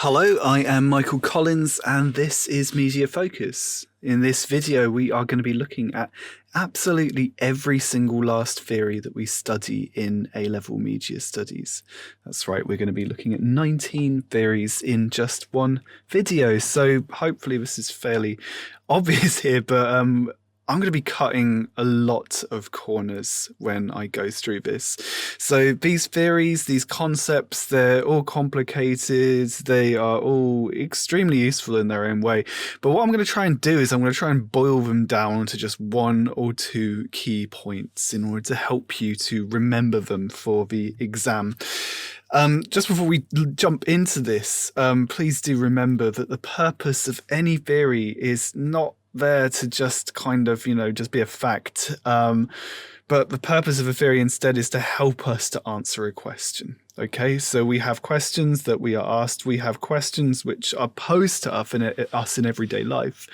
Hello, I am Michael Collins and this is Media Focus. In this video we are going to be looking at absolutely every single last theory that we study in A-level media studies. That's right, we're going to be looking at 19 theories in just one video, so hopefully this is fairly obvious here, but I'm going to be cutting a lot of corners when I go through this. So these theories, these concepts, they're all complicated. They are all extremely useful in their own way. But what I'm going to try and do is I'm going to try and boil them down to just one or two key points in order to help you to remember them for the exam. Just before we jump into this, please do remember that the purpose of any theory is not there to just kind of, just be a fact. But the purpose of a theory instead is to help us to answer a question. Okay, so we have questions that we are asked. We have questions which are posed to us in everyday life.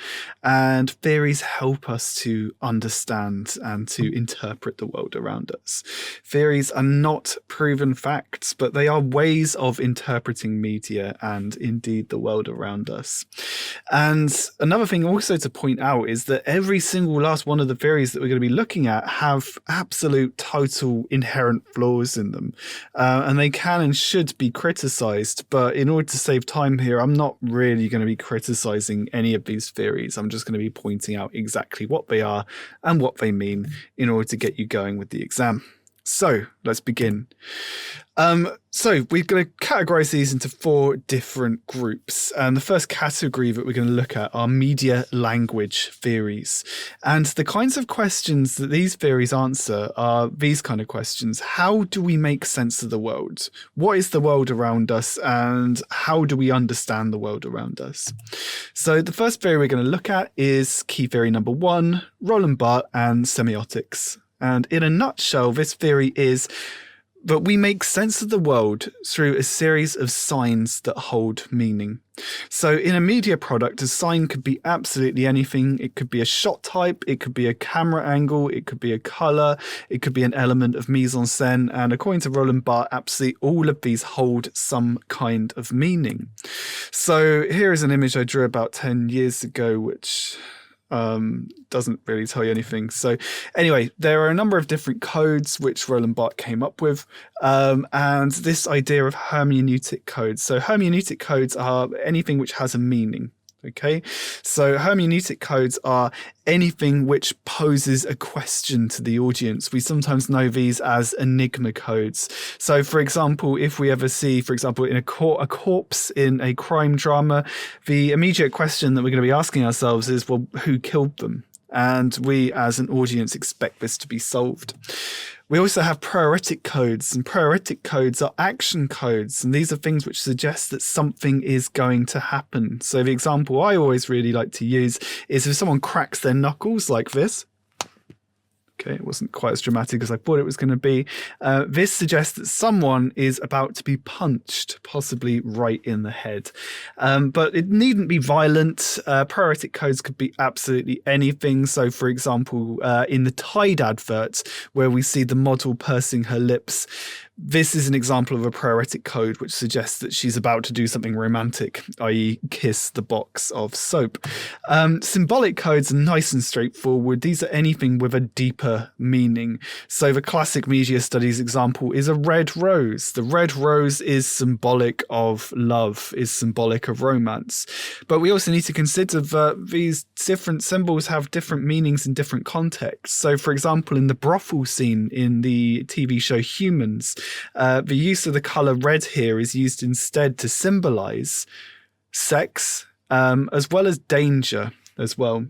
And theories help us to understand and to interpret the world around us. Theories are not proven facts, but they are ways of interpreting media and indeed the world around us. And another thing also to point out is that every single last one of the theories that we're going to be looking at have absolute total inherent flaws in them. And they can and should be criticized, but in order to save time here, I'm not really going to be criticizing any of these theories. I'm just going to be pointing out exactly what they are and what they mean in order to get you going with the exam. So let's begin. So we're going to categorize these into four different groups. And the first category that we're going to look at are media language theories. And the kinds of questions that these theories answer are these kind of questions. How do we make sense of the world? What is the world around us? And how do we understand the world around us? So the first theory we're going to look at is key theory number 1, Roland, Barthes, and semiotics. And in a nutshell, this theory is that we make sense of the world through a series of signs that hold meaning. So in a media product, a sign could be absolutely anything. It could be a shot type, it could be a camera angle, it could be a color, it could be an element of mise-en-scène. And according to Roland, Barthes, absolutely all of these hold some kind of meaning. So here is an image I drew about 10 years ago, which doesn't really tell you anything. So anyway, there are a number of different codes which Roland Barthes came up with, and this idea of hermeneutic codes. So hermeneutic codes are anything which has a meaning. Okay, so hermeneutic codes are anything which poses a question to the audience. We sometimes know these as enigma codes. So, for example, if we ever see, for example, in a corpse in a crime drama, the immediate question that we're going to be asking ourselves is, well, who killed them? And we as an audience expect this to be solved. We also have proeretic codes, and proeretic codes are action codes, and these are things which suggest that something is going to happen. So the example I always really like to use is if someone cracks their knuckles like this. Okay, it wasn't quite as dramatic as I thought it was going to be. This suggests that someone is about to be punched, possibly right in the head. But it needn't be violent. Proeretic codes could be absolutely anything. So, for example, in the Tide advert, where we see the model pursing her lips, this is an example of a proeretic code which suggests that she's about to do something romantic, i.e. kiss the box of soap. Symbolic codes are nice and straightforward. These are anything with a deeper meaning. So the classic media studies example is a red rose. The red rose is symbolic of love, is symbolic of romance. But we also need to consider that these different symbols have different meanings in different contexts. So, for example, in the brothel scene in the TV show Humans, the use of the color red here is used instead to symbolize sex, as well as danger as well.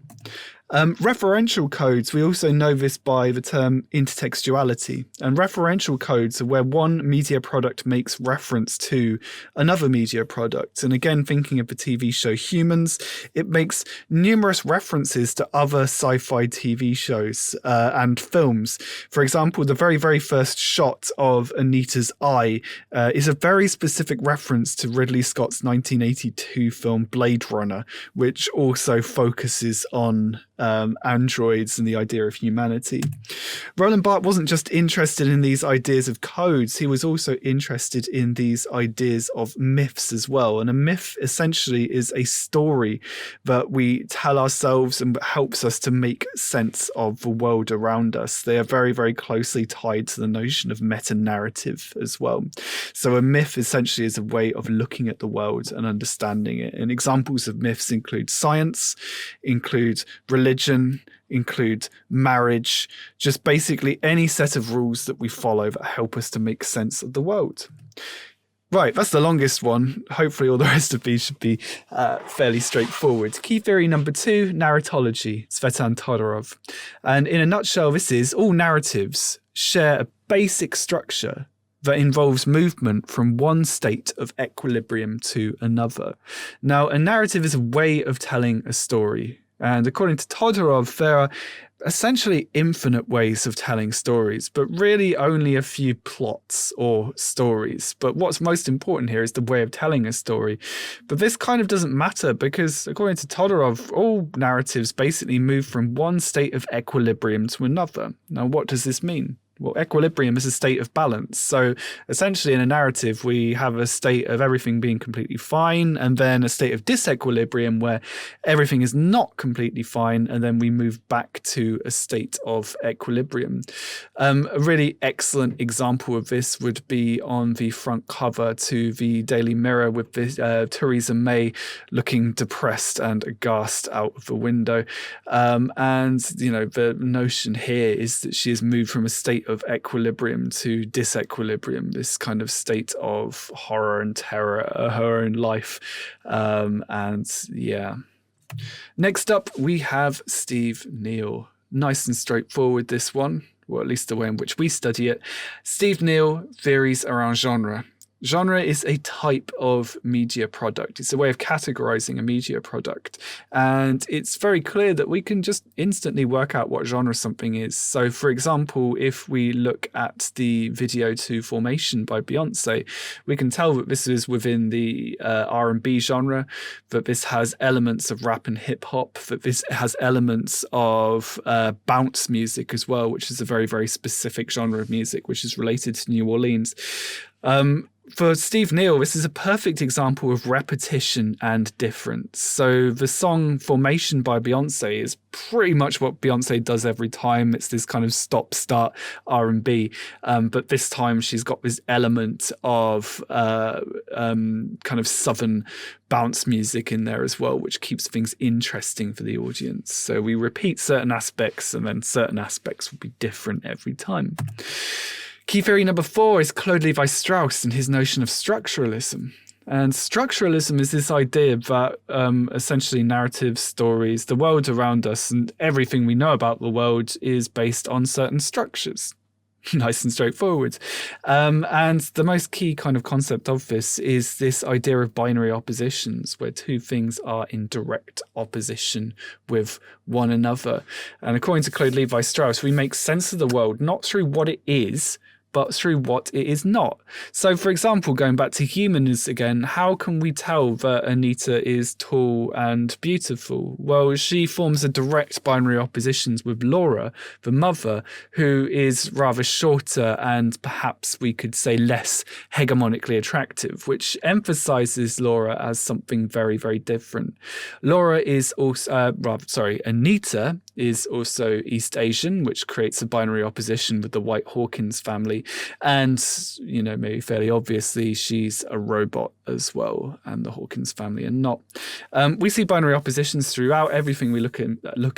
Referential codes, we also know this by the term intertextuality. And referential codes are where one media product makes reference to another media product. And again, thinking of the TV show Humans, it makes numerous references to other sci-fi TV shows and films. For example, the very, very first shot of Anita's eye is a very specific reference to Ridley Scott's 1982 film Blade Runner, which also focuses on androids and the idea of humanity. Roland Barthes wasn't just interested in these ideas of codes, he was also interested in these ideas of myths as well. And a myth essentially is a story that we tell ourselves and helps us to make sense of the world around us. They are very, very closely tied to the notion of meta-narrative as well. So a myth essentially is a way of looking at the world and understanding it. And examples of myths include science, include religion, include marriage, just basically any set of rules that we follow that help us to make sense of the world. Right, that's the longest one. Hopefully all the rest of these should be fairly straightforward. Key theory number 2, narratology, Tzvetan Todorov. And in a nutshell, this is all narratives share a basic structure that involves movement from one state of equilibrium to another. Now, a narrative is a way of telling a story. And according to Todorov, there are essentially infinite ways of telling stories, but really only a few plots or stories. But what's most important here is the way of telling a story. But this kind of doesn't matter because, according to Todorov, all narratives basically move from one state of equilibrium to another. Now, what does this mean? Well, equilibrium is a state of balance. So essentially in a narrative, we have a state of everything being completely fine and then a state of disequilibrium where everything is not completely fine. And then we move back to a state of equilibrium. A really excellent example of this would be on the front cover to the Daily Mirror with this, Theresa May looking depressed and aghast out of the window. And, you know, the notion here is that she has moved from a state of equilibrium to disequilibrium, this kind of state of horror and terror, her own life. And yeah. Next up, we have Steve Neale. Nice and straightforward, this one, or at least the way in which we study it. Steve Neale, theories around genre. Genre is a type of media product. It's a way of categorizing a media product. And it's very clear that we can just instantly work out what genre something is. So, for example, if we look at the video to Formation by Beyonce, we can tell that this is within the R&B genre, that this has elements of rap and hip hop, that this has elements of bounce music as well, which is a very, very specific genre of music, which is related to New Orleans. For Steve Neale, this is a perfect example of repetition and difference. So the song Formation by Beyonce is pretty much what Beyonce does every time. It's this kind of stop-start R&B. But this time she's got this element of kind of southern bounce music in there as well, which keeps things interesting for the audience. So we repeat certain aspects and then certain aspects will be different every time. Key theory number 4 is Claude Lévi-Strauss and his notion of structuralism. And structuralism is this idea that essentially narratives, stories, the world around us and everything we know about the world is based on certain structures. Nice and straightforward. And the most key kind of concept of this is this idea of binary oppositions, where two things are in direct opposition with one another. And according to Claude Lévi-Strauss, we make sense of the world not through what it is, but through what it is not. So, for example, going back to humans again, how can we tell that Anita is tall and beautiful? Well, she forms a direct binary opposition with Laura, the mother, who is rather shorter and perhaps we could say less hegemonically attractive, which emphasizes Laura as something very, very different. Anita is also East Asian, which creates a binary opposition with the White Hawkins family. And, you know, maybe fairly obviously, she's a robot as well, and the Hawkins family are not. We see binary oppositions throughout everything we look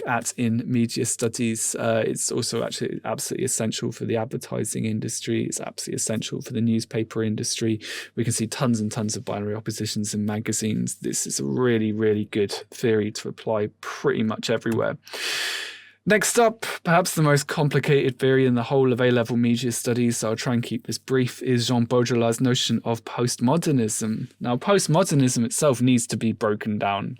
at in media studies. It's also actually absolutely essential for the advertising industry. It's absolutely essential for the newspaper industry. We can see tons and tons of binary oppositions in magazines. This is a really, really good theory to apply pretty much everywhere. Next up, perhaps the most complicated theory in the whole of A-level media studies, so I'll try and keep this brief, is Jean Baudrillard's notion of postmodernism. Now, postmodernism itself needs to be broken down.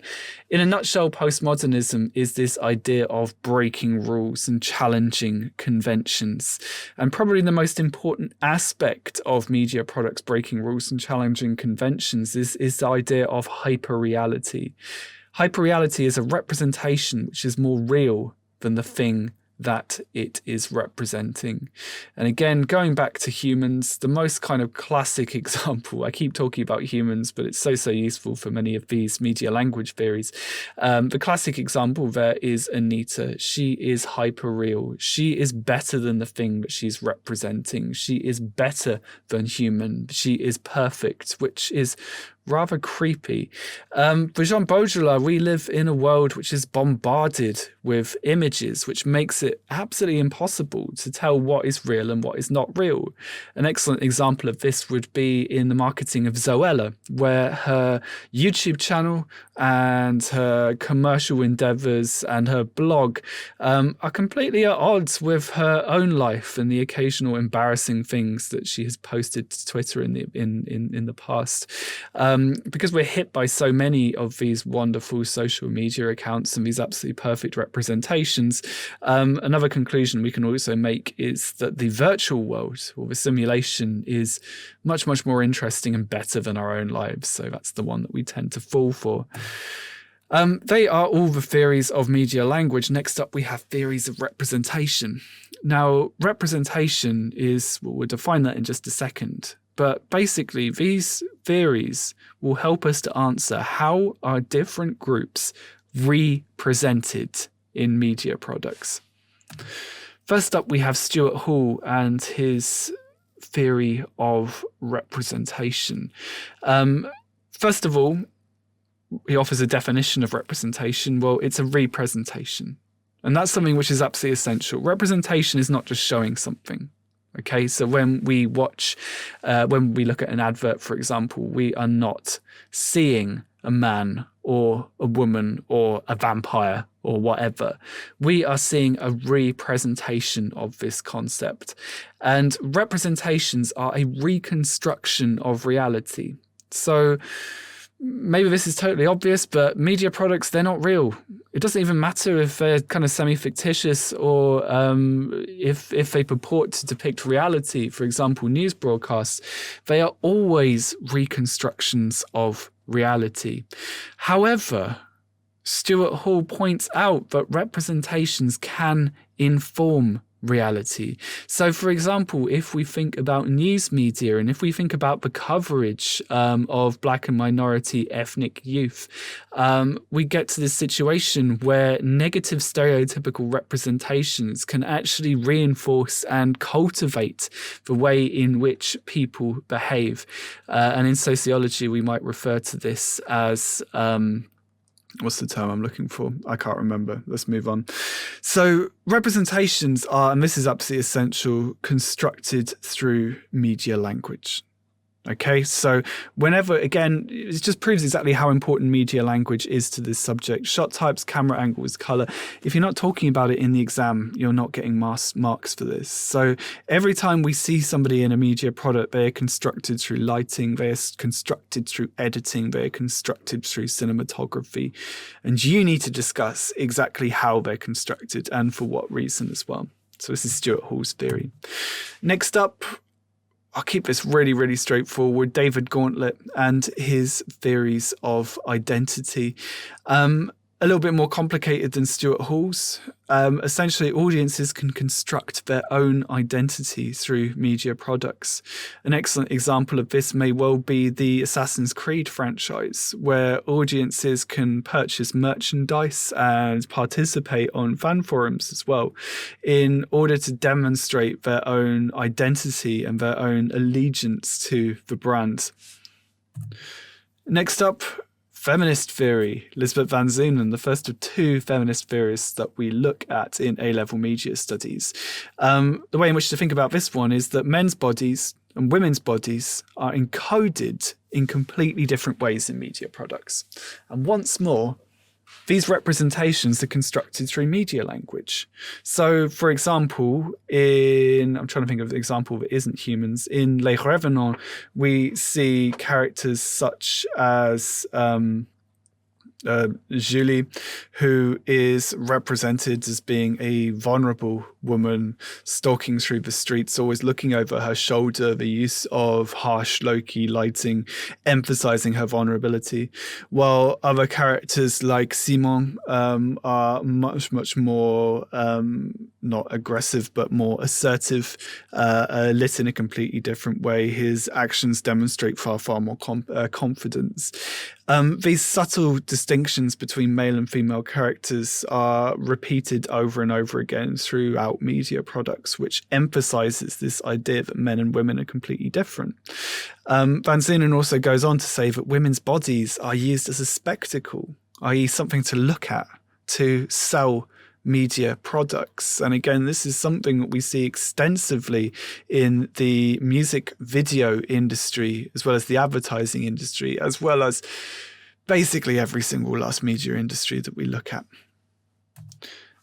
In a nutshell, postmodernism is this idea of breaking rules and challenging conventions. And probably the most important aspect of media products breaking rules and challenging conventions is the idea of hyperreality. Hyperreality is a representation which is more real than the thing that it is representing. And again, going back to humans, the most kind of classic example, I keep talking about humans, but it's so useful for many of these media language theories. The classic example there is Anita. She is hyperreal. She is better than the thing that she's representing. She is better than human. She is perfect, which is rather creepy. For Jean Baudrillard, we live in a world which is bombarded with images, which makes it absolutely impossible to tell what is real and what is not real. An excellent example of this would be in the marketing of Zoella, where her YouTube channel and her commercial endeavors and her blog are completely at odds with her own life and the occasional embarrassing things that she has posted to Twitter in the past. Because we're hit by so many of these wonderful social media accounts and these absolutely perfect representations, another conclusion we can also make is that the virtual world or the simulation is much more interesting and better than our own lives. So that's the one that we tend to fall for. They are all the theories of media language. Next up, we have theories of representation. Now, representation is, well, we'll define that in just a second. But basically, these theories will help us to answer how are different groups represented in media products. First up, we have Stuart Hall and his theory of representation. First of all, he offers a definition of representation. Well, it's a representation. And that's something which is absolutely essential. Representation is not just showing something. Okay, so when we watch, when we look at an advert, for example, we are not seeing a man or a woman or a vampire or whatever. We are seeing a representation of this concept. And representations are a reconstruction of reality. So maybe this is totally obvious, but media products, they're not real. It doesn't even matter if they're kind of semi-fictitious or if they purport to depict reality. For example, news broadcasts, they are always reconstructions of reality. However, Stuart Hall points out that representations can inform reality. So, for example, if we think about news media and if we think about the coverage of Black and minority ethnic youth, we get to this situation where negative stereotypical representations can actually reinforce and cultivate the way in which people behave. And in sociology, we might refer to this as what's the term I'm looking for? I can't remember. Let's move on. So representations are, and this is absolutely essential, constructed through media language. Okay, so whenever, again, it just proves exactly how important media language is to this subject. Shot types, camera angles, color. If you're not talking about it in the exam, you're not getting marks for this. So every time we see somebody in a media product, they are constructed through lighting, they are constructed through editing, they are constructed through cinematography. And you need to discuss exactly how they're constructed and for what reason as well. So this is Stuart Hall's theory. Next up, I'll keep this really straightforward. David Gauntlet and his theories of identity. A little bit more complicated than Stuart Hall's. Essentially, audiences can construct their own identity through media products. An excellent example of this may well be the Assassin's Creed franchise, where audiences can purchase merchandise and participate on fan forums as well in order to demonstrate their own identity and their own allegiance to the brand. Next up, feminist theory. Lisbeth van Zunen, the first of two feminist theorists that we look at in A-level media studies. The way in which to think about this one is that men's bodies and women's bodies are encoded in completely different ways in media products. And once more, these representations are constructed through media language. So, for example, I'm trying to think of an example that isn't humans. In Les Revenants, we see characters such as Julie, who is represented as being a vulnerable woman stalking through the streets, always looking over her shoulder, the use of harsh low-key lighting, emphasizing her vulnerability, while other characters like Simon are much more not aggressive but more assertive, lit in a completely different way. His actions demonstrate far more confidence. These subtle distinctions between male and female characters are repeated over and over again throughout media products, which emphasizes this idea that men and women are completely different. Van Zienen also goes on to say that women's bodies are used as a spectacle, i.e. something to look at, to sell media products. And again, this is something that we see extensively in the music video industry, as well as the advertising industry, as well as basically every single last media industry that we look at.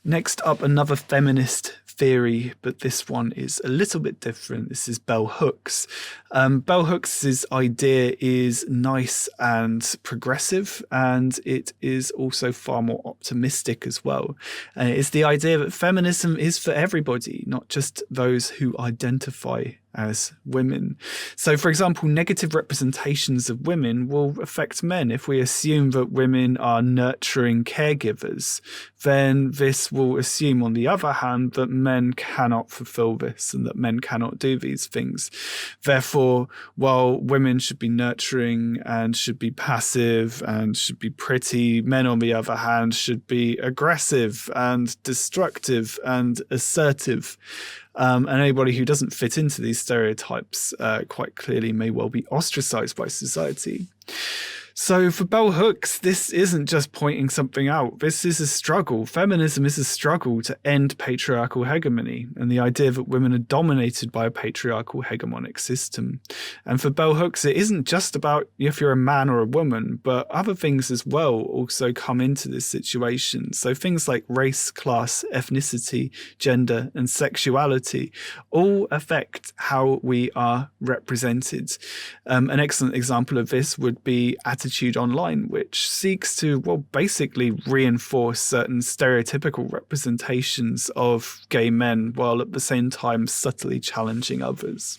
Next up, another feminist theory, but this one is a little bit different. This is bell hooks. Bell hooks' idea is nice and progressive, and it is also far more optimistic as well. And it's the idea that feminism is for everybody, not just those who identify as women. So, for example, negative representations of women will affect men. If we assume that women are nurturing caregivers, then this will assume, on the other hand, that men cannot fulfill this and that men cannot do these things. Therefore, while women should be nurturing and should be passive and should be pretty, men, on the other hand, should be aggressive and destructive and assertive. And anybody who doesn't fit into these stereotypes quite clearly may well be ostracized by society. So for bell hooks, this isn't just pointing something out. This is a struggle. Feminism is a struggle to end patriarchal hegemony and the idea that women are dominated by a patriarchal hegemonic system. And for bell hooks, it isn't just about if you're a man or a woman, but other things as well also come into this situation. So things like race, class, ethnicity, gender, and sexuality all affect how we are represented. An excellent example of this would be attitude online, which seeks to, well, basically reinforce certain stereotypical representations of gay men while at the same time subtly challenging others.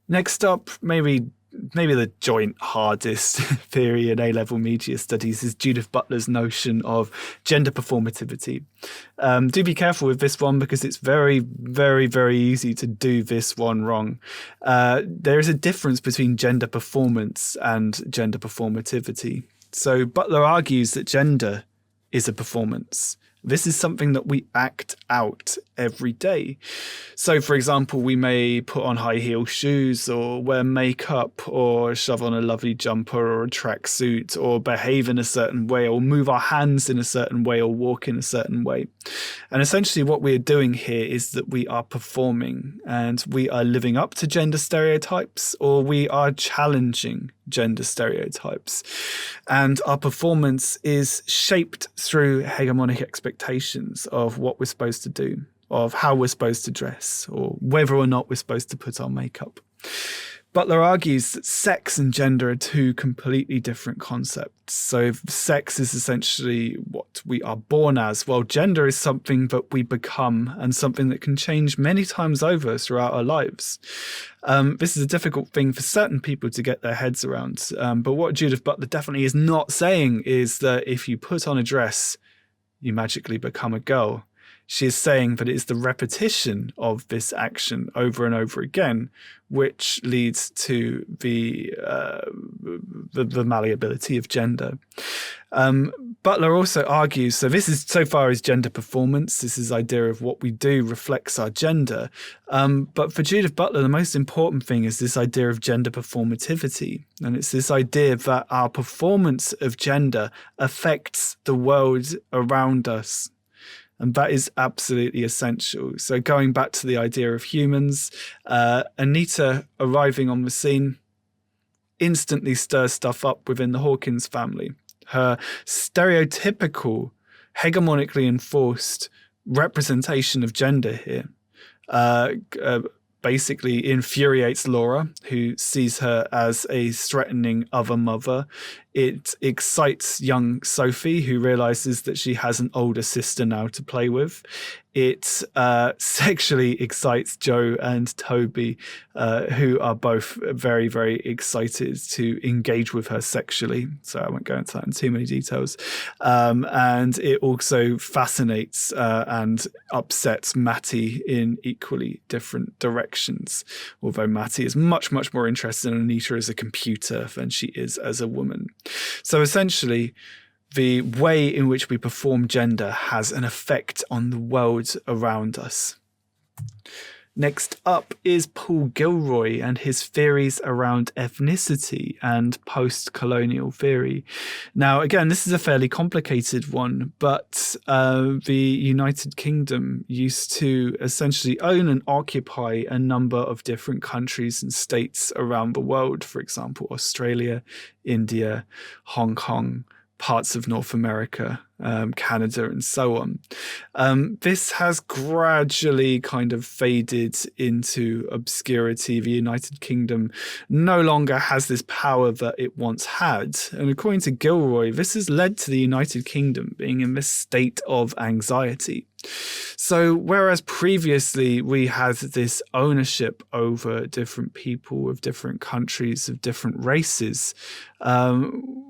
Next up, maybe the joint hardest theory in A-level media studies is Judith Butler's notion of gender performativity. Do be careful with this one because it's very, very, very easy to do this one wrong. There is a difference between gender performance and gender performativity. So Butler argues that gender is a performance. This is something that we act out every day. So, for example, we may put on high heel shoes or wear makeup or shove on a lovely jumper or a tracksuit or behave in a certain way or move our hands in a certain way or walk in a certain way. And essentially what we're doing here is that we are performing and we are living up to gender stereotypes or we are challenging gender stereotypes. And our performance is shaped through hegemonic expectations of what we're supposed to do, of how we're supposed to dress, or whether or not we're supposed to put on makeup. Butler argues that sex and gender are two completely different concepts. So sex is essentially what we are born as, while gender is something that we become and something that can change many times over throughout our lives. This is a difficult thing for certain people to get their heads around. But what Judith Butler definitely is not saying is that if you put on a dress, you magically become a girl. She is saying that it is the repetition of this action over and over again, which leads to the malleability of gender. Butler also argues, so this is so far as gender performance, this is idea of what we do reflects our gender. But for Judith Butler, the most important thing is this idea of gender performativity. And it's this idea that our performance of gender affects the world around us. And that is absolutely essential. So going back to the idea of humans, Anita arriving on the scene instantly stirs stuff up within the Hawkins family. Her stereotypical, hegemonically enforced representation of gender here basically infuriates Laura, who sees her as a threatening other mother. It excites young Sophie, who realizes that she has an older sister now to play with. It sexually excites Joe and Toby, who are both very, very excited to engage with her sexually. So I won't go into that in too many details. And it also fascinates and upsets Mattie in equally different directions, although Mattie is much, much more interested in Anita as a computer than she is as a woman. So essentially, the way in which we perform gender has an effect on the world around us. Next up is Paul Gilroy and his theories around ethnicity and post-colonial theory. Now, again, this is a fairly complicated one, but the United Kingdom used to essentially own and occupy a number of different countries and states around the world. For example, Australia, India, Hong Kong, parts of North America, Canada, and so on. This has gradually kind of faded into obscurity. The United Kingdom no longer has this power that it once had. And according to Gilroy, this has led to the United Kingdom being in this state of anxiety. So whereas previously we had this ownership over different people of different countries, of different races,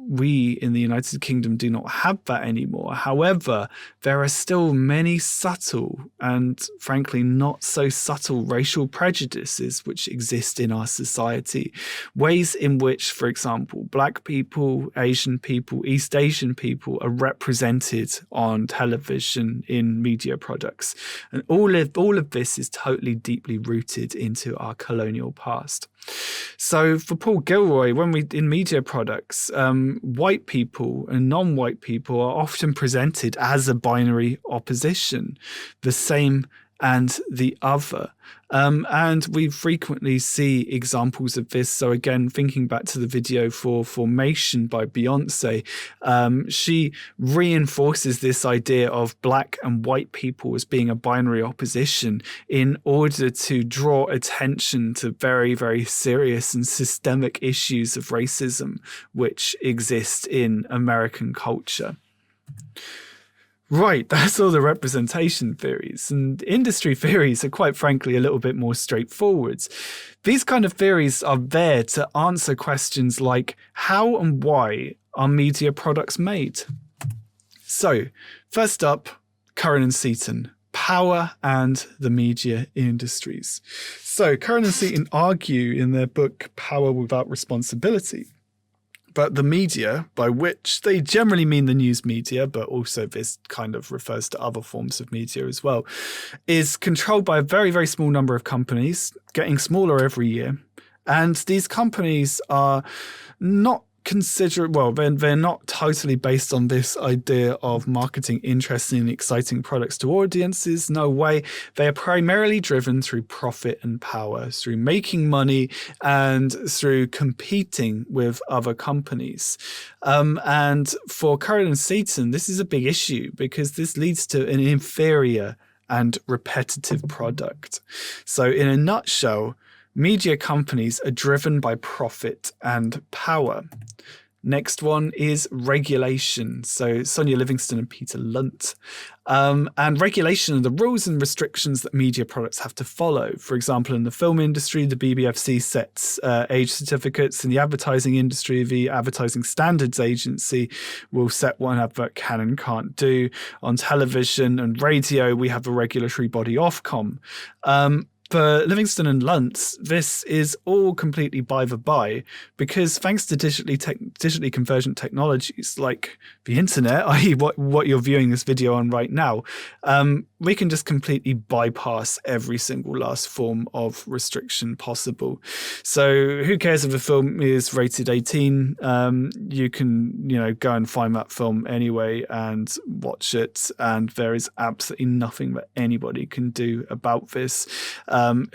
we in the United Kingdom do not have that anymore. However, there are still many subtle and frankly not so subtle racial prejudices which exist in our society. Ways in which, for example, Black people, Asian people, East Asian people are represented on television in media products. And all of this is totally deeply rooted into our colonial past. So for Paul Gilroy, when we in media products, white people and non-white people are often presented as a binary opposition, the same and the other. And we frequently see examples of this. So again, thinking back to the video for Formation by Beyonce, she reinforces this idea of Black and white people as being a binary opposition in order to draw attention to very, very serious and systemic issues of racism which exist in American culture. Right, that's all the representation theories. And industry theories are quite frankly a little bit more straightforward. These kind of theories are there to answer questions like how and why are media products made? So, first up, Curran and Seaton, power and the media industries. So, Curran and Seaton argue in their book Power Without Responsibility, but the media, by which they generally mean the news media, but also this kind of refers to other forms of media as well, is controlled by a very, very small number of companies, getting smaller every year. And these companies are not they're not totally based on this idea of marketing interesting and exciting products to audiences. No way. They are primarily driven through profit and power, through making money and through competing with other companies. And for Curran and Seaton, this is a big issue because this leads to an inferior and repetitive product. So in a nutshell, media companies are driven by profit and power. Next one is regulation. So Sonia Livingston and Peter Lunt. And regulation are the rules and restrictions that media products have to follow. For example, in the film industry, the BBFC sets age certificates. In the advertising industry, the Advertising Standards Agency will set what an advert can and can't do. On television and radio, we have the regulatory body Ofcom. For Livingston and Lunt, this is all completely by the by, because thanks to digitally convergent technologies like the internet, i.e. what you're viewing this video on right now, we can just completely bypass every single last form of restriction possible. So who cares if a film is rated 18? You can, go and find that film anyway and watch it, and there is absolutely nothing that anybody can do about this.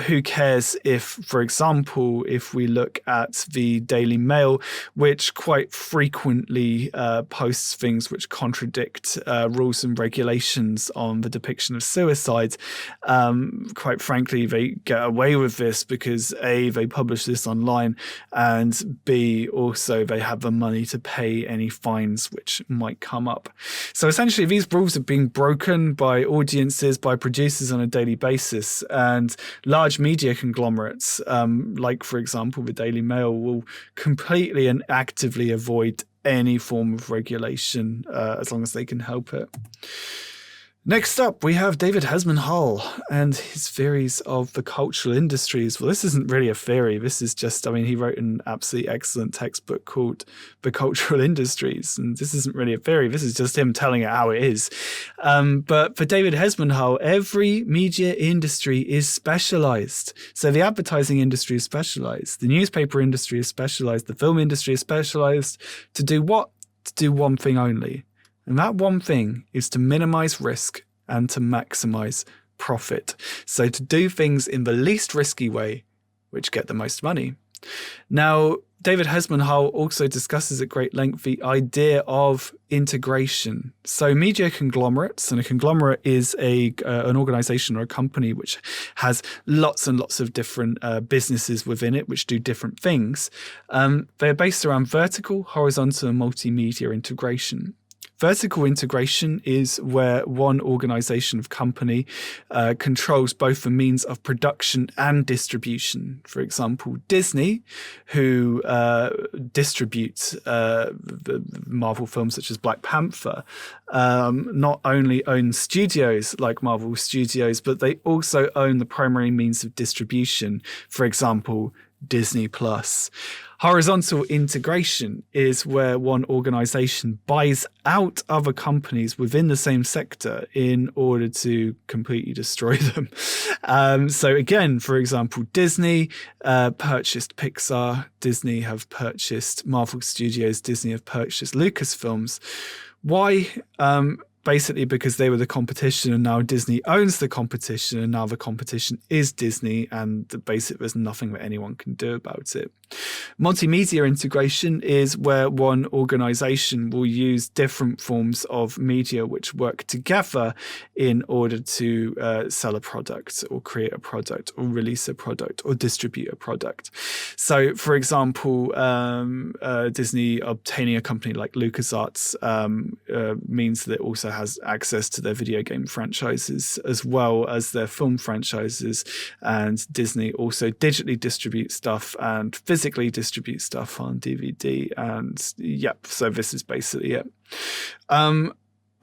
Who cares if, for example, if we look at the Daily Mail, which quite frequently posts things which contradict rules and regulations on the depiction of suicide. Quite frankly, they get away with this because A, they publish this online, and B, also they have the money to pay any fines which might come up. So essentially, these rules are being broken by audiences, by producers on a daily basis, and large media conglomerates, like, for example, the Daily Mail, will completely and actively avoid any form of regulation as long as they can help it. Next up, we have David Hesman-Hull and his theories of the cultural industries. Well, this isn't really a theory. This is just, he wrote an absolutely excellent textbook called The Cultural Industries. And this isn't really a theory. This is just him telling it how it is. But for David Hesman-Hull, every media industry is specialized. So the advertising industry is specialized. The newspaper industry is specialized. The film industry is specialized. To do what? To do one thing only. And that one thing is to minimize risk and to maximize profit. So to do things in the least risky way, which get the most money. Now, David Hesman-Hull also discusses at great length the idea of integration. So media conglomerates, and a conglomerate is an organization or a company which has lots and lots of different businesses within it which do different things. They're based around vertical, horizontal, and multimedia integration. Vertical integration is where one organization of company controls both the means of production and distribution. For example, Disney, who distributes the Marvel films such as Black Panther, not only owns studios like Marvel Studios, but they also own the primary means of distribution. For example, Disney Plus. Horizontal integration is where one organization buys out other companies within the same sector in order to completely destroy them. So again, for example, Disney purchased Pixar, Disney have purchased Marvel Studios, Disney have purchased Lucasfilms. Why? Basically because they were the competition, and now Disney owns the competition, and now the competition is Disney, and basically there's nothing that anyone can do about it. Multimedia integration is where one organization will use different forms of media which work together in order to sell a product or create a product or release a product or distribute a product. So, for example, Disney obtaining a company like LucasArts means that it also has access to their video game franchises as well as their film franchises, and Disney also digitally distributes stuff and physically distribute stuff on DVD, and so this is basically it.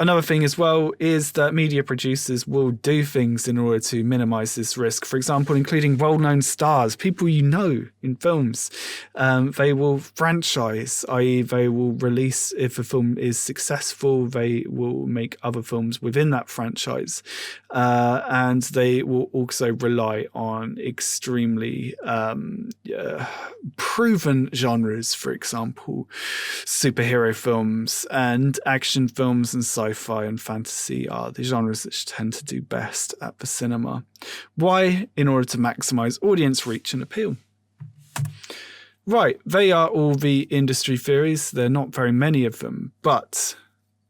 Another thing as well is that media producers will do things in order to minimize this risk. For example, including well-known stars, people you know in films. They will franchise, i.e. they will release, if a film is successful, they will make other films within that franchise. And they will also rely on extremely proven genres, for example, superhero films and action films and sci-fi and fantasy are the genres that tend to do best at the cinema. Why? In order to maximize audience reach and appeal. Right, they are all the industry theories. There are not very many of them, but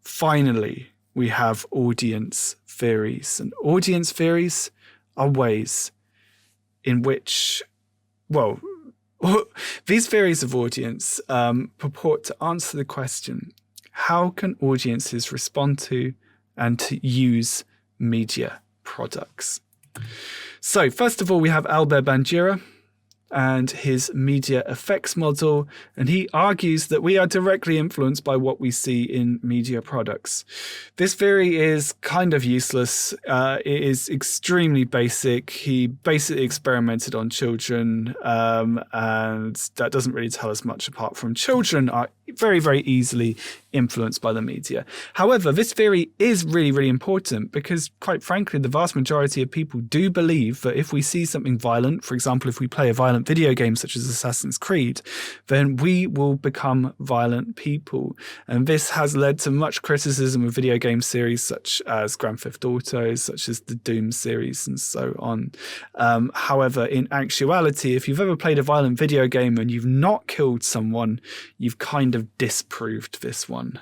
finally we have audience theories. And audience theories are ways in which, these theories of audience purport to answer the question, how can audiences respond to and to use media products? So first of all, we have Albert Bandura and his media effects model, and he argues that we are directly influenced by what we see in media products. This theory is kind of useless. It is extremely basic. He basically experimented on children, and that doesn't really tell us much apart from children are very, very easily influenced by the media. However, this theory is really, really important because, quite frankly, the vast majority of people do believe that if we see something violent, for example, if we play a violent video game such as Assassin's Creed, then we will become violent people. And this has led to much criticism of video game series such as Grand Theft Auto, such as the Doom series, and so on. However, in actuality, if you've ever played a violent video game and you've not killed someone, you've kind of disproved this one.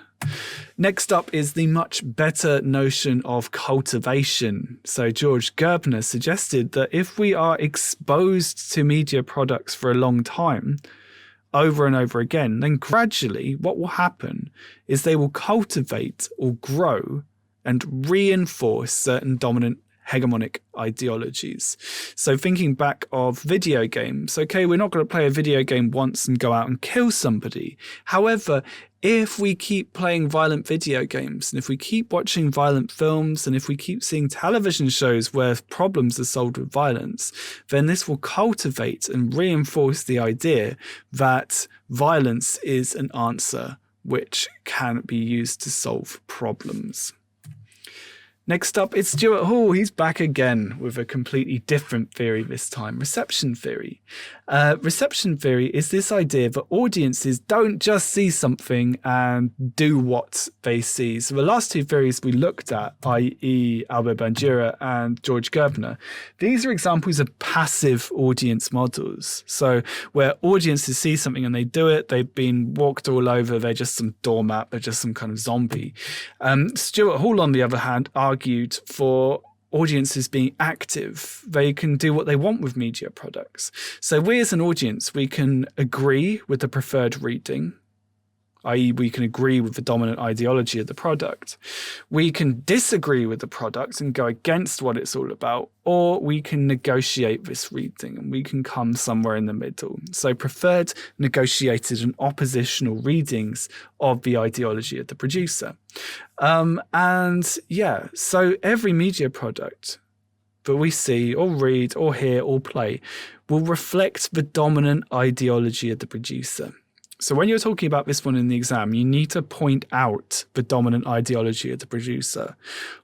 Next up is the much better notion of cultivation. So George Gerbner suggested that if we are exposed to media products for a long time, over and over again, then gradually what will happen is they will cultivate or grow and reinforce certain dominant hegemonic ideologies. So thinking back of video games, okay, we're not going to play a video game once and go out and kill somebody. However, if we keep playing violent video games, and if we keep watching violent films, and if we keep seeing television shows where problems are solved with violence, then this will cultivate and reinforce the idea that violence is an answer which can be used to solve problems. Next up, it's Stuart Hall. He's back again with a completely different theory this time, reception theory. Reception theory is this idea that audiences don't just see something and do what they see. So the last two theories we looked at, i.e. Albert Bandura and George Gerbner, these are examples of passive audience models. So where audiences see something and they do it, they've been walked all over, they're just some doormat, they're just some kind of zombie. Stuart Hall, on the other hand, argued for audiences being active. They can do what they want with media products. So we as an audience, we can agree with the preferred reading, i.e. we can agree with the dominant ideology of the product. We can disagree with the product and go against what it's all about, or we can negotiate this reading and we can come somewhere in the middle. So preferred, negotiated and oppositional readings of the ideology of the producer. So every media product that we see or read or hear or play will reflect the dominant ideology of the producer. So when you're talking about this one in the exam, you need to point out the dominant ideology of the producer.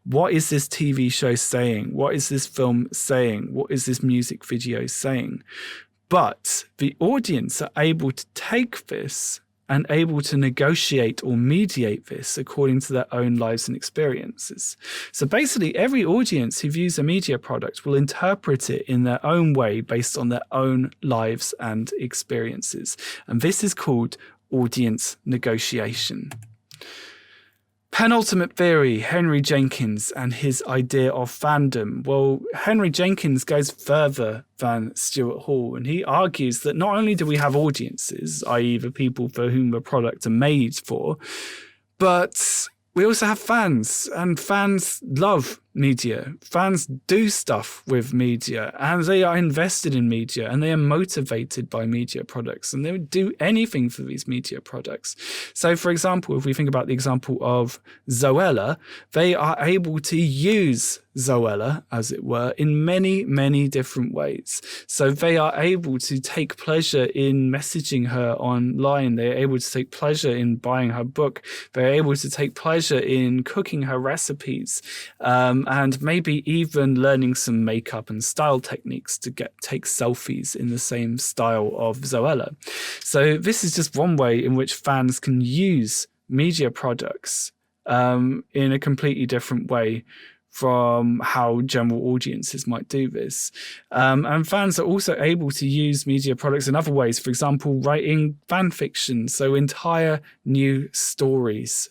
What is this TV show saying? What is this film saying? What is this music video saying? But the audience are able to take this and able to negotiate or mediate this according to their own lives and experiences. So basically, every audience who views a media product will interpret it in their own way based on their own lives and experiences. And this is called audience negotiation. Penultimate theory, Henry Jenkins and his idea of fandom. Well, Henry Jenkins goes further than Stuart Hall, and he argues that not only do we have audiences, i.e. the people for whom the products are made for, but we also have fans, and fans love media. Fans do stuff with media, and they are invested in media, and they are motivated by media products, and they would do anything for these media products. So, for example, if we think about the example of Zoella, they are able to use Zoella, as it were, in many, many different ways. So they are able to take pleasure in messaging her online. They're able to take pleasure in buying her book. They're able to take pleasure in cooking her recipes, and maybe even learning some makeup and style techniques to take selfies in the same style of Zoella. So this is just one way in which fans can use media products in a completely different way from how general audiences might do this. And fans are also able to use media products in other ways, for example, writing fan fiction, so entire new stories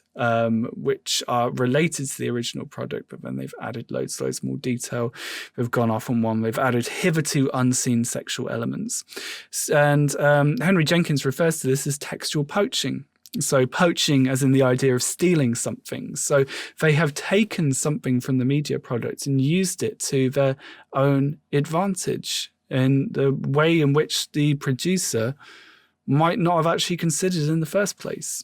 which are related to the original product, but then they've added loads more detail. They've gone off on one. They've added hitherto unseen sexual elements. And Henry Jenkins refers to this as textual poaching. So poaching as in the idea of stealing something. So they have taken something from the media product and used it to their own advantage in the way in which the producer might not have actually considered in the first place.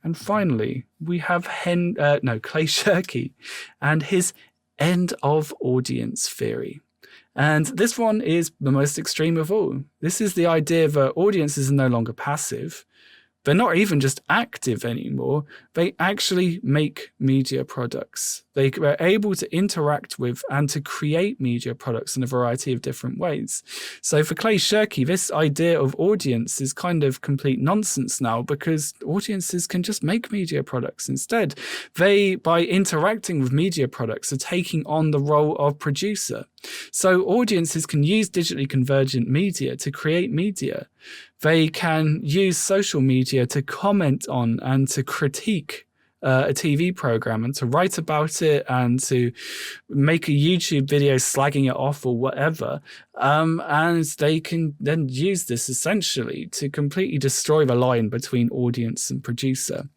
And finally, we have Clay Shirky and his end of audience theory. And this one is the most extreme of all. This is the idea that audiences are no longer passive, they're not even just active anymore. They actually make media products. They are able to interact with and to create media products in a variety of different ways. So for Clay Shirky, this idea of audience is kind of complete nonsense now, because audiences can just make media products instead. They, by interacting with media products, are taking on the role of producer. So audiences can use digitally convergent media to create media. They can use social media to comment on and to critique a TV program and to write about it and to make a YouTube video slagging it off or whatever. And they can then use this essentially to completely destroy the line between audience and producer.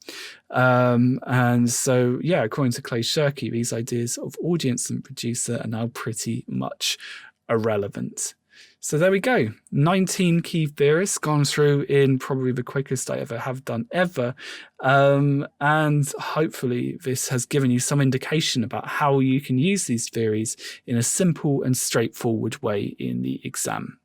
And so, yeah, according to Clay Shirky, these ideas of audience and producer are now pretty much irrelevant. So there we go. 19 key theorists gone through in probably the quickest I ever have done ever. And hopefully this has given you some indication about how you can use these theories in a simple and straightforward way in the exam.